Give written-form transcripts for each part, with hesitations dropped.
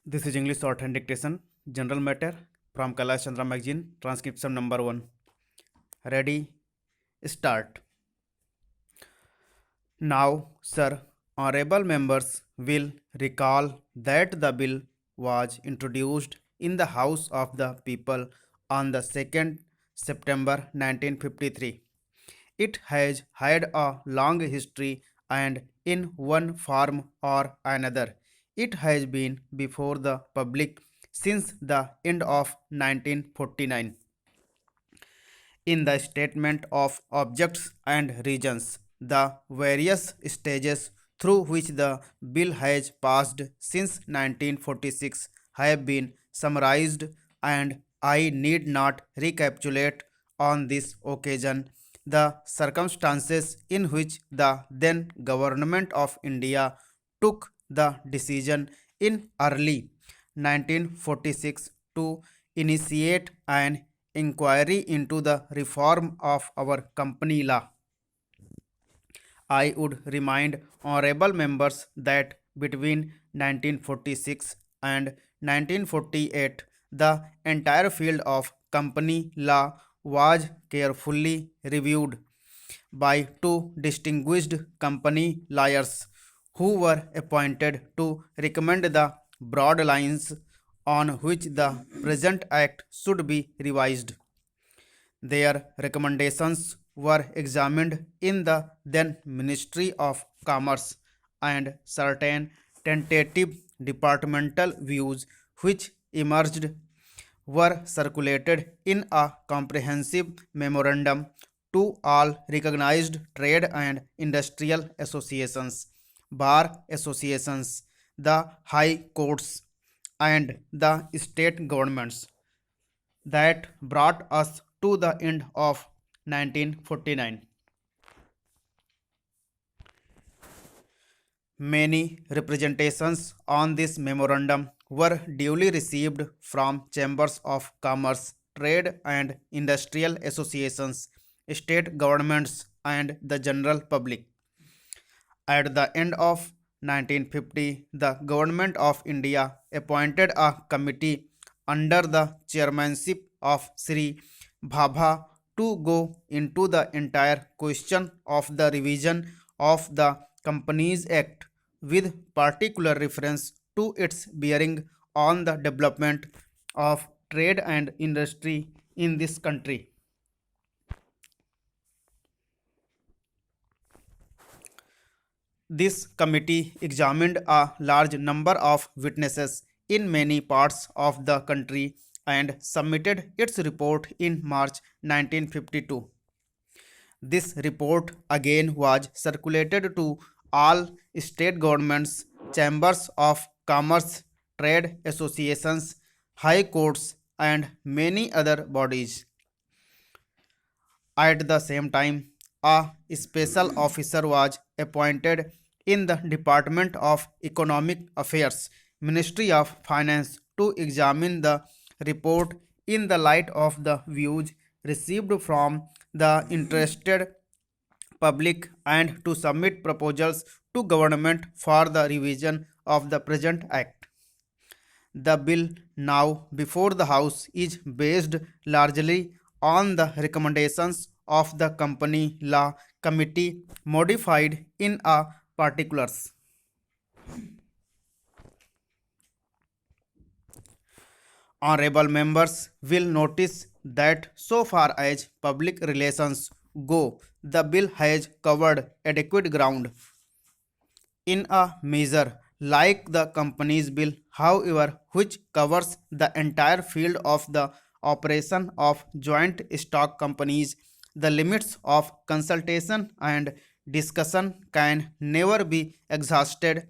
This is English shorthand dictation, general matter from Kailash Chandra magazine, transcription number 1. Ready, start. Now, sir, honorable members will recall that the bill was introduced in the House of the People on the 2nd September 1953. It has had a long history and in one form or another it has been before the public since the end of 1949. In the statement of objects and reasons, the various stages through which the bill has passed since 1946 have been summarized, and I need not recapitulate on this occasion the circumstances in which the then government of India took the decision in early 1946 to initiate an inquiry into the reform of our company law. I would remind honorable members that between 1946 and 1948, the entire field of company law was carefully reviewed by two distinguished company lawyers who were appointed to recommend the broad lines on which the present act should be revised. Their recommendations were examined in the then Ministry of Commerce, and certain tentative departmental views which emerged were circulated in a comprehensive memorandum to all recognized trade and industrial associations, bar associations, the high courts, and the state governments that brought us to the end of 1949. Many representations on this memorandum were duly received from chambers of commerce, trade and industrial associations, state governments, and the general public. At the end of 1950, the Government of India appointed a committee under the chairmanship of Sri Bhabha to go into the entire question of the revision of the Companies Act with particular reference to its bearing on the development of trade and industry in this country. This committee examined a large number of witnesses in many parts of the country and submitted its report in March 1952. This report again was circulated to all state governments, chambers of commerce, trade associations, high courts, and many other bodies. At the same time, a special officer was appointed in the Department of Economic Affairs, Ministry of Finance, to examine the report in the light of the views received from the interested public and to submit proposals to government for the revision of the present act. The bill now before the House is based largely on the recommendations of the Company Law Committee modified in a particulars. Honorable members will notice that so far as public relations go, the bill has covered adequate ground in a measure like the Companies Bill, however, which covers the entire field of the operation of joint stock companies. The limits of consultation and discussion can never be exhausted.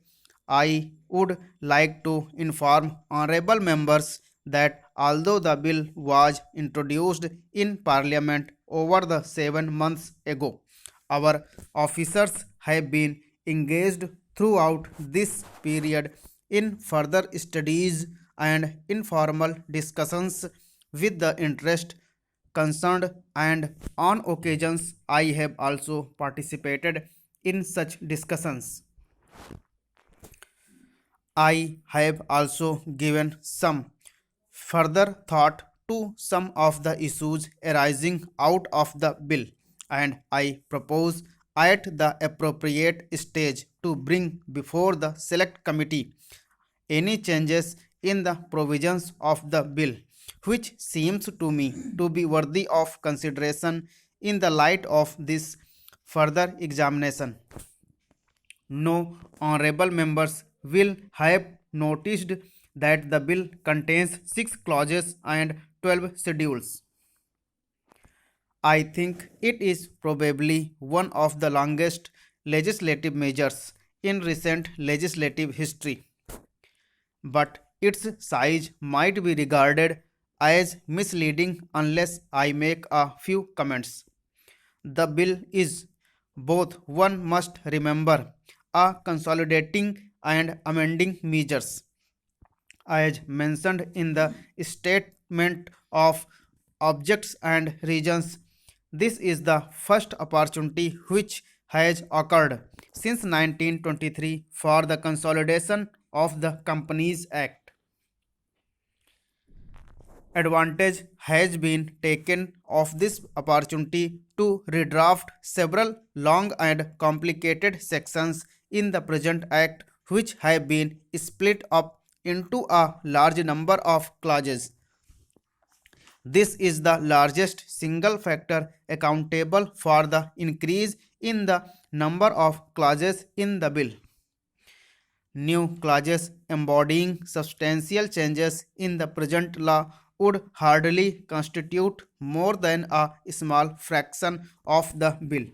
I would like to inform honorable members that although the bill was introduced in Parliament over the 7 months ago, our officers have been engaged throughout this period in further studies and informal discussions with the interest concerned, and on occasions I have also participated in such discussions. I have also given some further thought to some of the issues arising out of the bill, and I propose at the appropriate stage to bring before the select committee any changes in the provisions of the bill which seems to me to be worthy of consideration in the light of this further examination. No honorable members will have noticed that the bill contains 6 clauses and 12 schedules. I think it is probably one of the longest legislative measures in recent legislative history, but its size might be regarded as misleading unless I make a few comments. The bill is both, one must remember, a consolidating and amending measures. As mentioned in the statement of objects and regions, this is the first opportunity which has occurred since 1923 for the consolidation of the Companies Act. Advantage has been taken of this opportunity to redraft several long and complicated sections in the present act which have been split up into a large number of clauses. This is the largest single factor accountable for the increase in the number of clauses in the bill. New clauses embodying substantial changes in the present law would hardly constitute more than a small fraction of the bill.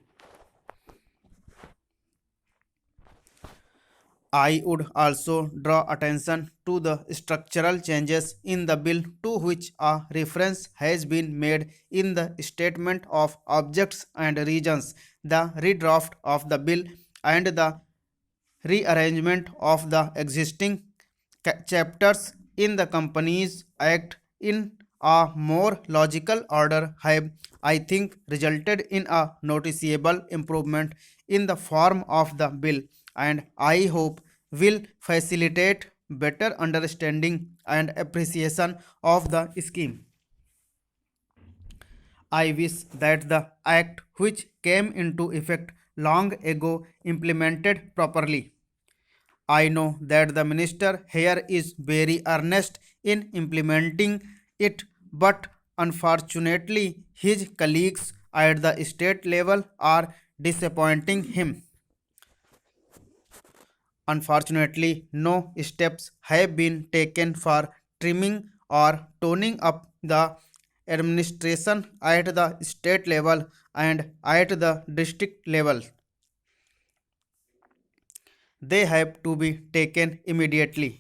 I would also draw attention to the structural changes in the bill to which a reference has been made in the statement of objects and regions, the redraft of the bill, and the rearrangement of the existing chapters in the Companies Act in a more logical order have, I think, resulted in a noticeable improvement in the form of the bill, and I hope will facilitate better understanding and appreciation of the scheme. I wish that the act which came into effect long ago implemented properly. I know that the minister here is very earnest in implementing it, but unfortunately, his colleagues at the state level are disappointing him. Unfortunately, no steps have been taken for trimming or toning up the administration at the state level and at the district level. They have to be taken immediately.